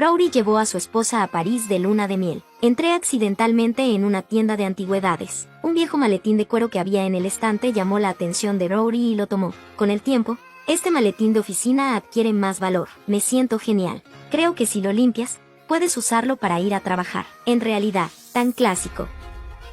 Rory llevó a su esposa a París de luna de miel. Entré accidentalmente en una tienda de antigüedades. Un viejo maletín de cuero que había en el estante llamó la atención de Rory y lo tomó. Con el tiempo, este maletín de oficina adquiere más valor. Me siento genial. Creo que si lo limpias, puedes usarlo para ir a trabajar. En realidad, tan clásico.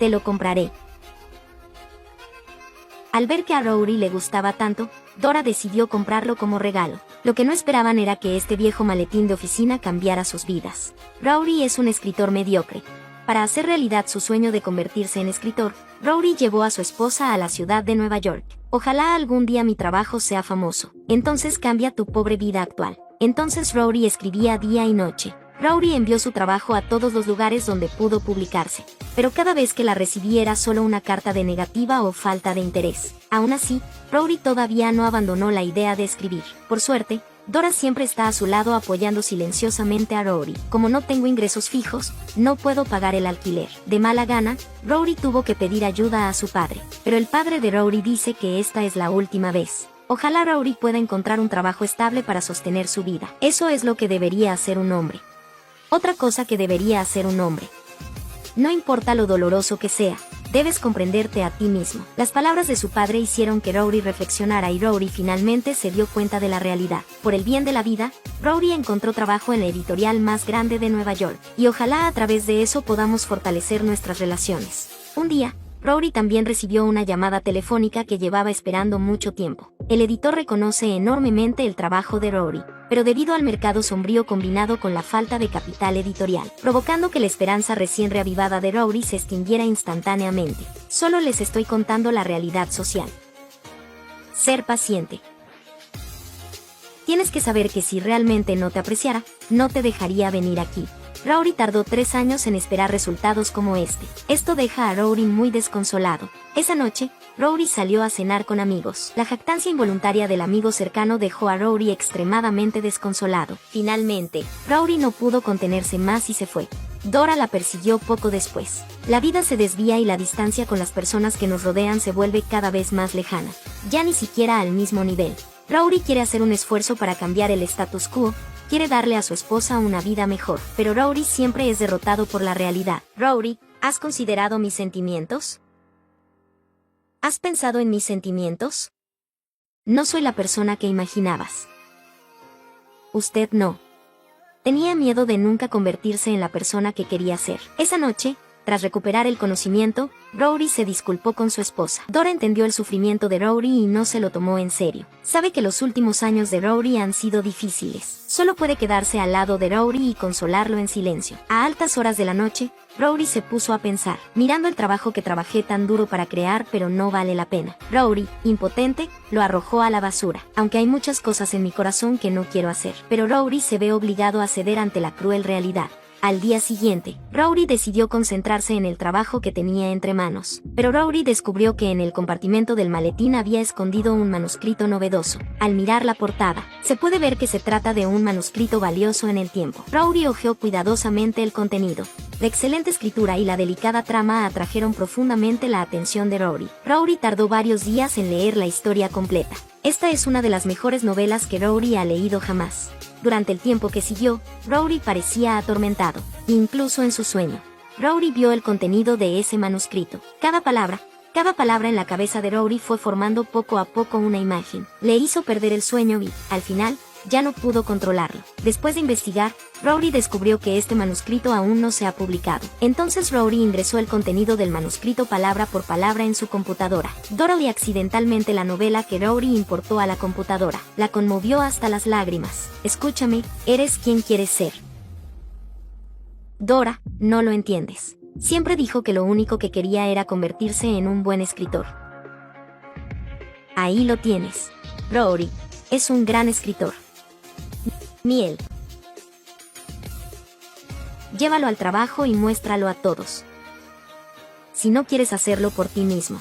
Te lo compraré. Al ver que a Rory le gustaba tanto, Dora decidió comprarlo como regalo. Lo que no esperaban era que este viejo maletín de oficina cambiara sus vidas. Rory es un escritor mediocre. Para hacer realidad su sueño de convertirse en escritor, Rory llevó a su esposa a la ciudad de Nueva York. Ojalá algún día mi trabajo sea famoso. Entonces cambia tu pobre vida actual. Entonces Rory escribía día y noche. Rory envió su trabajo a todos los lugares donde pudo publicarse, pero cada vez que la recibía era solo una carta de negativa o falta de interés. Aún así, Rory todavía no abandonó la idea de escribir. Por suerte, Dora siempre está a su lado apoyando silenciosamente a Rory. Como no tengo ingresos fijos, no puedo pagar el alquiler. De mala gana, Rory tuvo que pedir ayuda a su padre, pero el padre de Rory dice que esta es la última vez. Ojalá Rory pueda encontrar un trabajo estable para sostener su vida. Eso es lo que debería hacer un hombre. Otra cosa que debería hacer un hombre. No importa lo doloroso que sea, debes comprenderte a ti mismo. Las palabras de su padre hicieron que Rory reflexionara y Rory finalmente se dio cuenta de la realidad. Por el bien de la vida, Rory encontró trabajo en la editorial más grande de Nueva York, y ojalá a través de eso podamos fortalecer nuestras relaciones. Un día, Rory también recibió una llamada telefónica que llevaba esperando mucho tiempo. El editor reconoce enormemente el trabajo de Rory, pero debido al mercado sombrío combinado con la falta de capital editorial, provocando que la esperanza recién reavivada de Rory se extinguiera instantáneamente. Solo les estoy contando la realidad social. Ser paciente. Tienes que saber que si realmente no te apreciara, no te dejaría venir aquí. Rory tardó 3 años en esperar resultados como este. Esto deja a Rory muy desconsolado. Esa noche, Rory salió a cenar con amigos. La jactancia involuntaria del amigo cercano dejó a Rory extremadamente desconsolado. Finalmente, Rory no pudo contenerse más y se fue. Dora la persiguió poco después. La vida se desvía y la distancia con las personas que nos rodean se vuelve cada vez más lejana. Ya ni siquiera al mismo nivel. Rory quiere hacer un esfuerzo para cambiar el status quo. Quiere darle a su esposa una vida mejor, pero Rory siempre es derrotado por la realidad. Rory, ¿has considerado mis sentimientos? ¿Has pensado en mis sentimientos? No soy la persona que imaginabas. Usted no. Tenía miedo de nunca convertirse en la persona que quería ser. Esa noche, tras recuperar el conocimiento, Rory se disculpó con su esposa. Dora entendió el sufrimiento de Rory y no se lo tomó en serio. Sabe que los últimos años de Rory han sido difíciles. Solo puede quedarse al lado de Rory y consolarlo en silencio. A altas horas de la noche, Rory se puso a pensar, mirando el trabajo que trabajé tan duro para crear pero no vale la pena. Rory, impotente, lo arrojó a la basura. Aunque hay muchas cosas en mi corazón que no quiero hacer, pero Rory se ve obligado a ceder ante la cruel realidad. Al día siguiente, Rory decidió concentrarse en el trabajo que tenía entre manos. Pero Rory descubrió que en el compartimento del maletín había escondido un manuscrito novedoso. Al mirar la portada, se puede ver que se trata de un manuscrito valioso en el tiempo. Rory hojeó cuidadosamente el contenido. La excelente escritura y la delicada trama atrajeron profundamente la atención de Rory. Rory tardó varios días en leer la historia completa. Esta es una de las mejores novelas que Rory ha leído jamás. Durante el tiempo que siguió, Rory parecía atormentado, incluso en su sueño. Rory vio el contenido de ese manuscrito. Cada palabra en la cabeza de Rory fue formando poco a poco una imagen. Le hizo perder el sueño y, al final, ya no pudo controlarlo. Después de investigar, Rory descubrió que este manuscrito aún no se ha publicado. Entonces Rory ingresó el contenido del manuscrito palabra por palabra en su computadora. Dora lee accidentalmente la novela que Rory importó a la computadora. La conmovió hasta las lágrimas. Escúchame, eres quien quieres ser. Dora, no lo entiendes. Siempre dijo que lo único que quería era convertirse en un buen escritor. Ahí lo tienes. Rory es un gran escritor. Miel. Llévalo al trabajo y muéstralo a todos. Si no quieres hacerlo por ti mismo,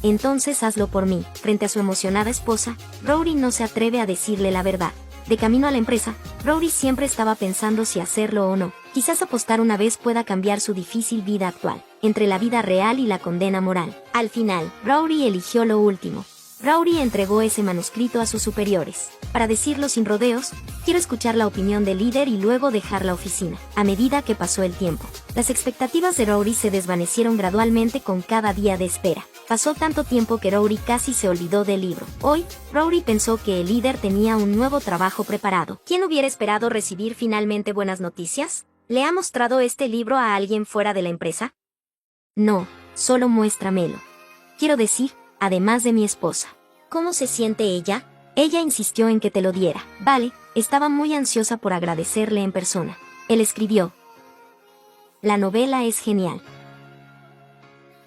entonces hazlo por mí. Frente a su emocionada esposa, Rory no se atreve a decirle la verdad. De camino a la empresa, Rory siempre estaba pensando si hacerlo o no. Quizás apostar una vez pueda cambiar su difícil vida actual, entre la vida real y la condena moral. Al final, Rory eligió lo último. Rory entregó ese manuscrito a sus superiores. Para decirlo sin rodeos, quiero escuchar la opinión del líder y luego dejar la oficina. A medida que pasó el tiempo, las expectativas de Rory se desvanecieron gradualmente con cada día de espera. Pasó tanto tiempo que Rory casi se olvidó del libro. Hoy, Rory pensó que el líder tenía un nuevo trabajo preparado. ¿Quién hubiera esperado recibir finalmente buenas noticias? ¿Le ha mostrado este libro a alguien fuera de la empresa? No, solo muéstramelo. Quiero decir, además de mi esposa. ¿Cómo se siente ella? Ella insistió en que te lo diera. Vale, estaba muy ansiosa por agradecerle en persona. Él escribió: la novela es genial.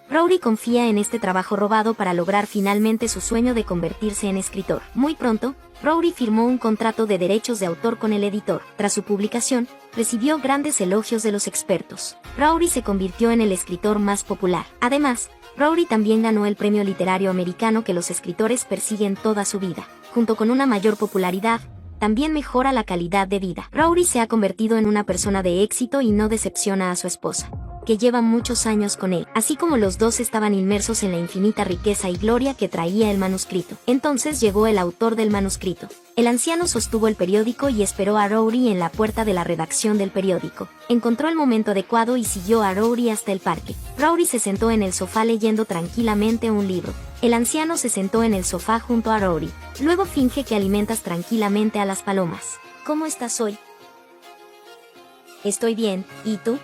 Rory confía en este trabajo robado para lograr finalmente su sueño de convertirse en escritor. Muy pronto, Rory firmó un contrato de derechos de autor con el editor. Tras su publicación, recibió grandes elogios de los expertos. Rory se convirtió en el escritor más popular. Además, Rory también ganó el premio literario americano que los escritores persiguen toda su vida. Junto con una mayor popularidad, también mejora la calidad de vida. Rory se ha convertido en una persona de éxito y no decepciona a su esposa, que lleva muchos años con él. Así como los dos estaban inmersos en la infinita riqueza y gloria que traía el manuscrito. Entonces llegó el autor del manuscrito. El anciano sostuvo el periódico y esperó a Rory en la puerta de la redacción del periódico. Encontró el momento adecuado y siguió a Rory hasta el parque. Rory se sentó en el sofá leyendo tranquilamente un libro. El anciano se sentó en el sofá junto a Rory. Luego finge que alimentas tranquilamente a las palomas. ¿Cómo estás hoy? Estoy bien, ¿y tú?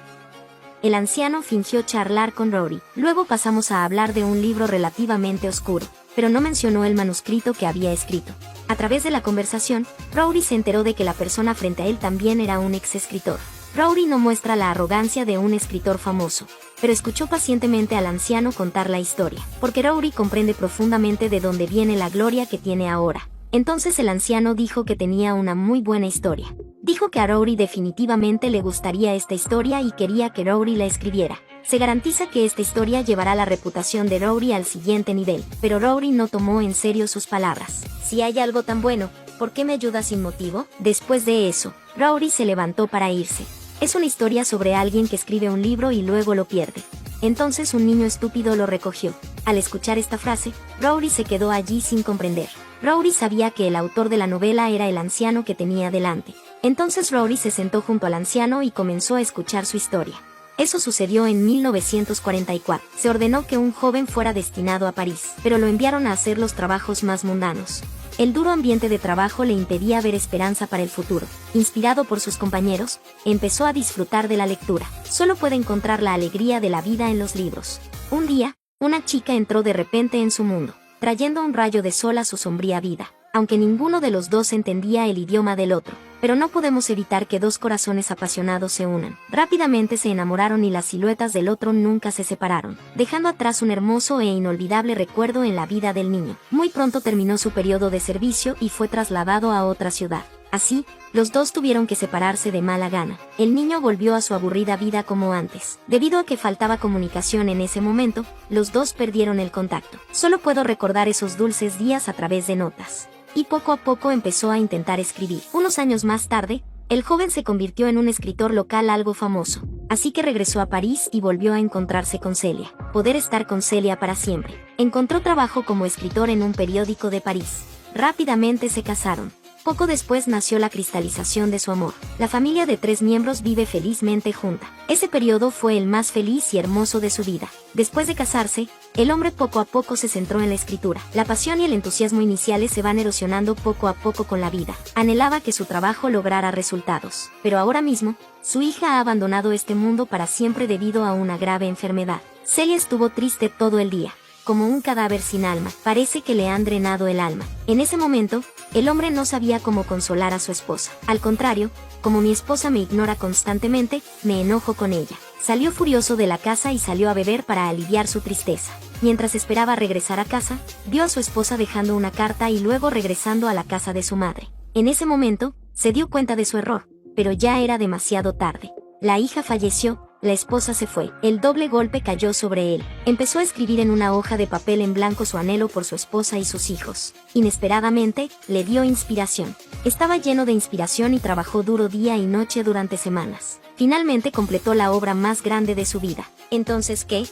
El anciano fingió charlar con Rory. Luego pasamos a hablar de un libro relativamente oscuro, pero no mencionó el manuscrito que había escrito. A través de la conversación, Rory se enteró de que la persona frente a él también era un ex escritor. Rory no muestra la arrogancia de un escritor famoso, pero escuchó pacientemente al anciano contar la historia, porque Rory comprende profundamente de dónde viene la gloria que tiene ahora. Entonces el anciano dijo que tenía una muy buena historia. Dijo que a Rory definitivamente le gustaría esta historia y quería que Rory la escribiera. Se garantiza que esta historia llevará la reputación de Rory al siguiente nivel, pero Rory no tomó en serio sus palabras. Si hay algo tan bueno, ¿por qué me ayudas sin motivo? Después de eso, Rory se levantó para irse. Es una historia sobre alguien que escribe un libro y luego lo pierde. Entonces un niño estúpido lo recogió. Al escuchar esta frase, Rory se quedó allí sin comprender. Rory sabía que el autor de la novela era el anciano que tenía delante. Entonces Rory se sentó junto al anciano y comenzó a escuchar su historia. Eso sucedió en 1944. Se ordenó que un joven fuera destinado a París, pero lo enviaron a hacer los trabajos más mundanos. El duro ambiente de trabajo le impedía ver esperanza para el futuro. Inspirado por sus compañeros, empezó a disfrutar de la lectura. Solo puede encontrar la alegría de la vida en los libros. Un día, una chica entró de repente en su mundo, trayendo un rayo de sol a su sombría vida. Aunque ninguno de los dos entendía el idioma del otro, pero no podemos evitar que dos corazones apasionados se unan. Rápidamente se enamoraron y las siluetas del otro nunca se separaron, dejando atrás un hermoso e inolvidable recuerdo en la vida del niño. Muy pronto terminó su periodo de servicio y fue trasladado a otra ciudad. Así, los dos tuvieron que separarse de mala gana. El niño volvió a su aburrida vida como antes. Debido a que faltaba comunicación en ese momento, los dos perdieron el contacto. Solo puedo recordar esos dulces días a través de notas. Y poco a poco empezó a intentar escribir. Unos años más tarde, el joven se convirtió en un escritor local algo famoso. Así que regresó a París y volvió a encontrarse con Celia. Poder estar con Celia para siempre. Encontró trabajo como escritor en un periódico de París. Rápidamente se casaron. Poco después nació la cristalización de su amor. La familia de 3 miembros vive felizmente junta. Ese periodo fue el más feliz y hermoso de su vida. Después de casarse, el hombre poco a poco se centró en la escritura. La pasión y el entusiasmo iniciales se van erosionando poco a poco con la vida. Anhelaba que su trabajo lograra resultados. Pero ahora mismo, su hija ha abandonado este mundo para siempre debido a una grave enfermedad. Celia estuvo triste todo el día. Como un cadáver sin alma, parece que le han drenado el alma. En ese momento, el hombre no sabía cómo consolar a su esposa. Al contrario, como mi esposa me ignora constantemente, me enojo con ella. Salió furioso de la casa y salió a beber para aliviar su tristeza. Mientras esperaba regresar a casa, vio a su esposa dejando una carta y luego regresando a la casa de su madre. En ese momento, se dio cuenta de su error, pero ya era demasiado tarde. La hija falleció. La esposa se fue. El doble golpe cayó sobre él. Empezó a escribir en una hoja de papel en blanco su anhelo por su esposa y sus hijos. Inesperadamente, le dio inspiración. Estaba lleno de inspiración y trabajó duro día y noche durante semanas. Finalmente completó la obra más grande de su vida. ¿Entonces qué?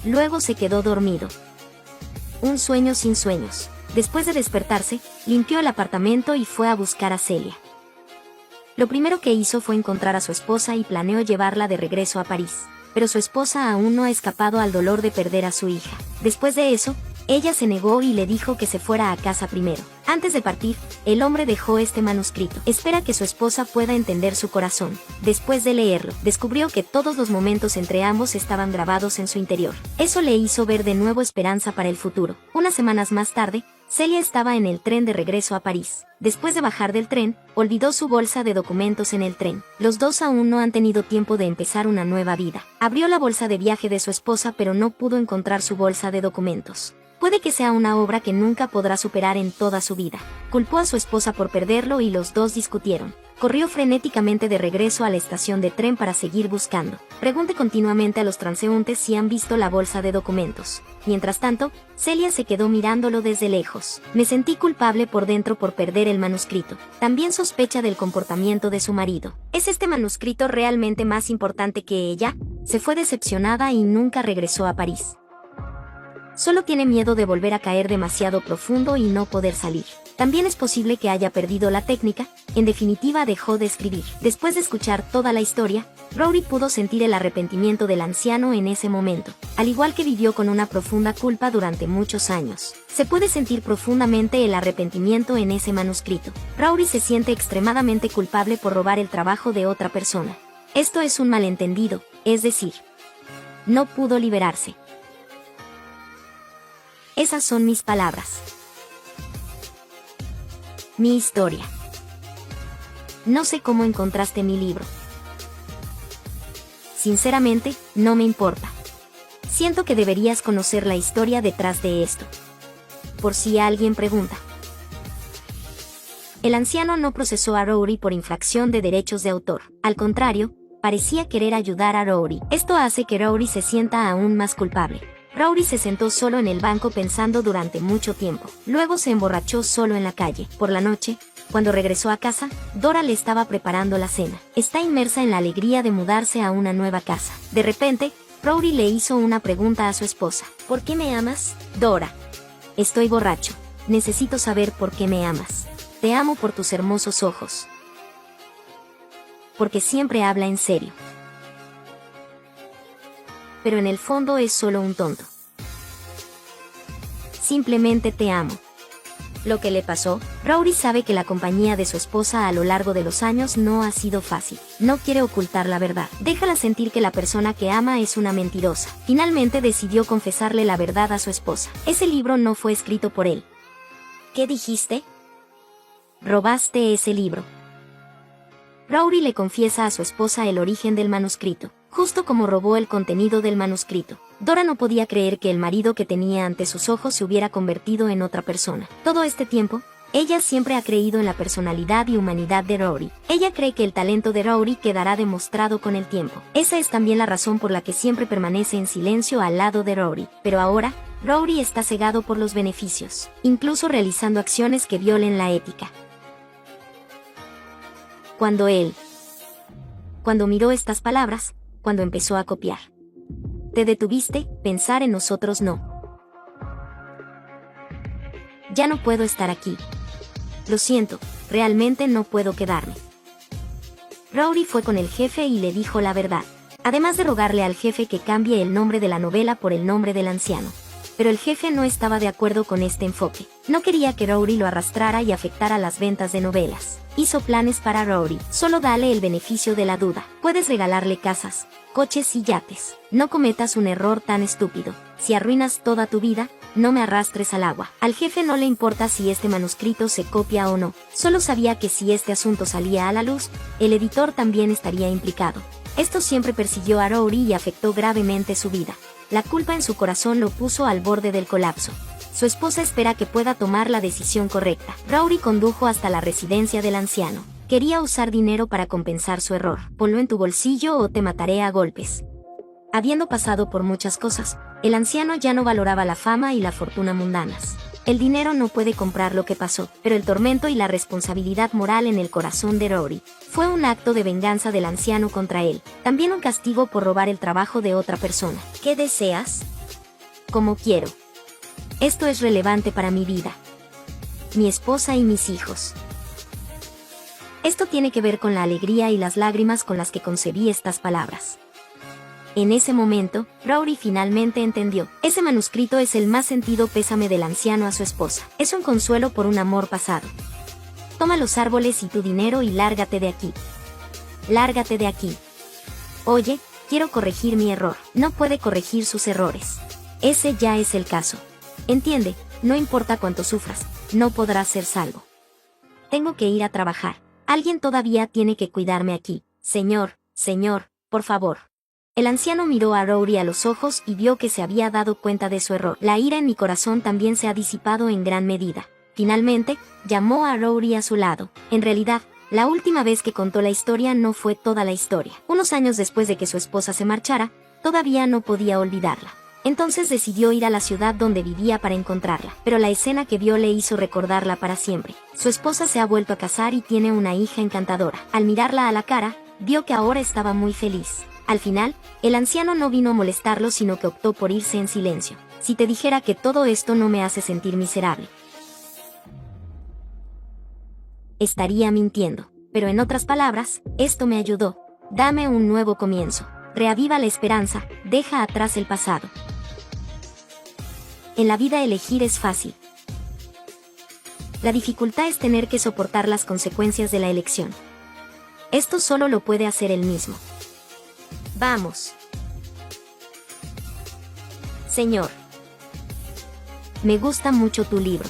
Luego se quedó dormido. Un sueño sin sueños. Después de despertarse, limpió el apartamento y fue a buscar a Celia. Lo primero que hizo fue encontrar a su esposa y planeó llevarla de regreso a París. Pero su esposa aún no ha escapado al dolor de perder a su hija. Después de eso, ella se negó y le dijo que se fuera a casa primero. Antes de partir, el hombre dejó este manuscrito. Espera que su esposa pueda entender su corazón. Después de leerlo, descubrió que todos los momentos entre ambos estaban grabados en su interior. Eso le hizo ver de nuevo esperanza para el futuro. Unas semanas más tarde, Celia estaba en el tren de regreso a París. Después de bajar del tren, olvidó su bolsa de documentos en el tren. Los dos aún no han tenido tiempo de empezar una nueva vida. Abrió la bolsa de viaje de su esposa pero no pudo encontrar su bolsa de documentos. Puede que sea una obra que nunca podrá superar en toda su vida. Culpó a su esposa por perderlo y los dos discutieron. Corrió frenéticamente de regreso a la estación de tren para seguir buscando. Pregunte continuamente a los transeúntes si han visto la bolsa de documentos. Mientras tanto, Celia se quedó mirándolo desde lejos. Me sentí culpable por dentro por perder el manuscrito. También sospecha del comportamiento de su marido. ¿Es este manuscrito realmente más importante que ella? Se fue decepcionada y nunca regresó a París. Solo tiene miedo de volver a caer demasiado profundo y no poder salir. También es posible que haya perdido la técnica, en definitiva dejó de escribir. Después de escuchar toda la historia, Rory pudo sentir el arrepentimiento del anciano en ese momento, al igual que vivió con una profunda culpa durante muchos años. Se puede sentir profundamente el arrepentimiento en ese manuscrito. Rory se siente extremadamente culpable por robar el trabajo de otra persona. Esto es un malentendido, es decir, no pudo liberarse. Esas son mis palabras. Mi historia. No sé cómo encontraste mi libro. Sinceramente, no me importa. Siento que deberías conocer la historia detrás de esto. Por si alguien pregunta. El anciano no procesó a Rory por infracción de derechos de autor. Al contrario, parecía querer ayudar a Rory. Esto hace que Rory se sienta aún más culpable. Rory se sentó solo en el banco pensando durante mucho tiempo. Luego se emborrachó solo en la calle. Por la noche, cuando regresó a casa, Dora le estaba preparando la cena. Está inmersa en la alegría de mudarse a una nueva casa. De repente, Rory le hizo una pregunta a su esposa. ¿Por qué me amas, Dora? Estoy borracho. Necesito saber por qué me amas. Te amo por tus hermosos ojos. Porque siempre habla en serio. Pero en el fondo es solo un tonto. Simplemente te amo. Lo que le pasó, Rory sabe que la compañía de su esposa a lo largo de los años no ha sido fácil. No quiere ocultar la verdad. Déjala sentir que la persona que ama es una mentirosa. Finalmente decidió confesarle la verdad a su esposa. Ese libro no fue escrito por él. ¿Qué dijiste? Robaste ese libro. Rory le confiesa a su esposa el origen del manuscrito. Justo como robó el contenido del manuscrito. Dora no podía creer que el marido que tenía ante sus ojos se hubiera convertido en otra persona. Todo este tiempo, ella siempre ha creído en la personalidad y humanidad de Rory. Ella cree que el talento de Rory quedará demostrado con el tiempo. Esa es también la razón por la que siempre permanece en silencio al lado de Rory. Pero ahora, Rory está cegado por los beneficios, incluso realizando acciones que violen la ética. Cuando miró estas palabras, cuando empezó a copiar. Te detuviste, pensar en nosotros no. Ya no puedo estar aquí. Lo siento, realmente no puedo quedarme. Rory fue con el jefe y le dijo la verdad, además de rogarle al jefe que cambie el nombre de la novela por el nombre del anciano. Pero el jefe no estaba de acuerdo con este enfoque. No quería que Rory lo arrastrara y afectara las ventas de novelas. Hizo planes para Rory. Solo dale el beneficio de la duda. Puedes regalarle casas, coches y yates. No cometas un error tan estúpido. Si arruinas toda tu vida, no me arrastres al agua. Al jefe no le importa si este manuscrito se copia o no. Solo sabía que si este asunto salía a la luz, el editor también estaría implicado. Esto siempre persiguió a Rory y afectó gravemente su vida. La culpa en su corazón lo puso al borde del colapso. Su esposa espera que pueda tomar la decisión correcta. Rory condujo hasta la residencia del anciano. Quería usar dinero para compensar su error. Ponlo en tu bolsillo o te mataré a golpes. Habiendo pasado por muchas cosas, el anciano ya no valoraba la fama y la fortuna mundanas. El dinero no puede comprar lo que pasó, pero el tormento y la responsabilidad moral en el corazón de Rory fue un acto de venganza del anciano contra él, también un castigo por robar el trabajo de otra persona. ¿Qué deseas? Como quiero. Esto es relevante para mi vida, mi esposa y mis hijos. Esto tiene que ver con la alegría y las lágrimas con las que concebí estas palabras. En ese momento, Rory finalmente entendió. Ese manuscrito es el más sentido pésame del anciano a su esposa. Es un consuelo por un amor pasado. Toma los árboles y tu dinero y lárgate de aquí. Lárgate de aquí. Oye, quiero corregir mi error. No puede corregir sus errores. Ese ya es el caso. Entiende, no importa cuánto sufras, no podrás ser salvo. Tengo que ir a trabajar. Alguien todavía tiene que cuidarme aquí. Señor, por favor. El anciano miró a Rory a los ojos y vio que se había dado cuenta de su error. La ira en mi corazón también se ha disipado en gran medida. Finalmente, llamó a Rory a su lado. En realidad, la última vez que contó la historia no fue toda la historia. Unos años después de que su esposa se marchara, todavía no podía olvidarla. Entonces decidió ir a la ciudad donde vivía para encontrarla. Pero la escena que vio le hizo recordarla para siempre. Su esposa se ha vuelto a casar y tiene una hija encantadora. Al mirarla a la cara, vio que ahora estaba muy feliz. Al final, el anciano no vino a molestarlo sino que optó por irse en silencio. Si te dijera que todo esto no me hace sentir miserable, estaría mintiendo. Pero en otras palabras, esto me ayudó. Dame un nuevo comienzo. Reaviva la esperanza, deja atrás el pasado. En la vida elegir es fácil. La dificultad es tener que soportar las consecuencias de la elección. Esto solo lo puede hacer él mismo. Vamos. Señor. Me gusta mucho tu libro.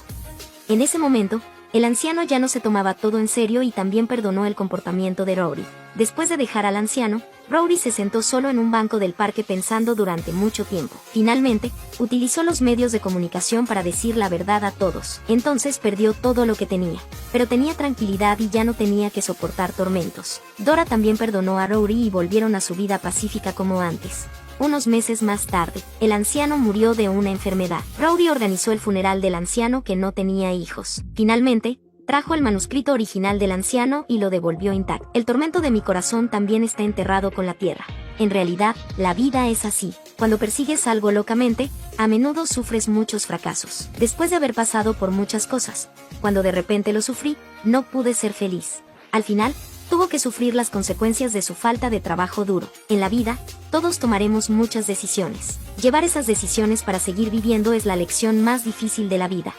En ese momento, el anciano ya no se tomaba todo en serio y también perdonó el comportamiento de Rory. Después de dejar al anciano, Rory se sentó solo en un banco del parque pensando durante mucho tiempo. Finalmente, utilizó los medios de comunicación para decir la verdad a todos. Entonces perdió todo lo que tenía. Pero tenía tranquilidad y ya no tenía que soportar tormentos. Dora también perdonó a Rory y volvieron a su vida pacífica como antes. Unos meses más tarde, el anciano murió de una enfermedad. Rory organizó el funeral del anciano que no tenía hijos. Finalmente, trajo el manuscrito original del anciano y lo devolvió intacto. El tormento de mi corazón también está enterrado con la tierra. En realidad, la vida es así. Cuando persigues algo locamente, a menudo sufres muchos fracasos. Después de haber pasado por muchas cosas, cuando de repente lo sufrí, no pude ser feliz. Al final, tuvo que sufrir las consecuencias de su falta de trabajo duro. En la vida, todos tomaremos muchas decisiones. Llevar esas decisiones para seguir viviendo es la lección más difícil de la vida.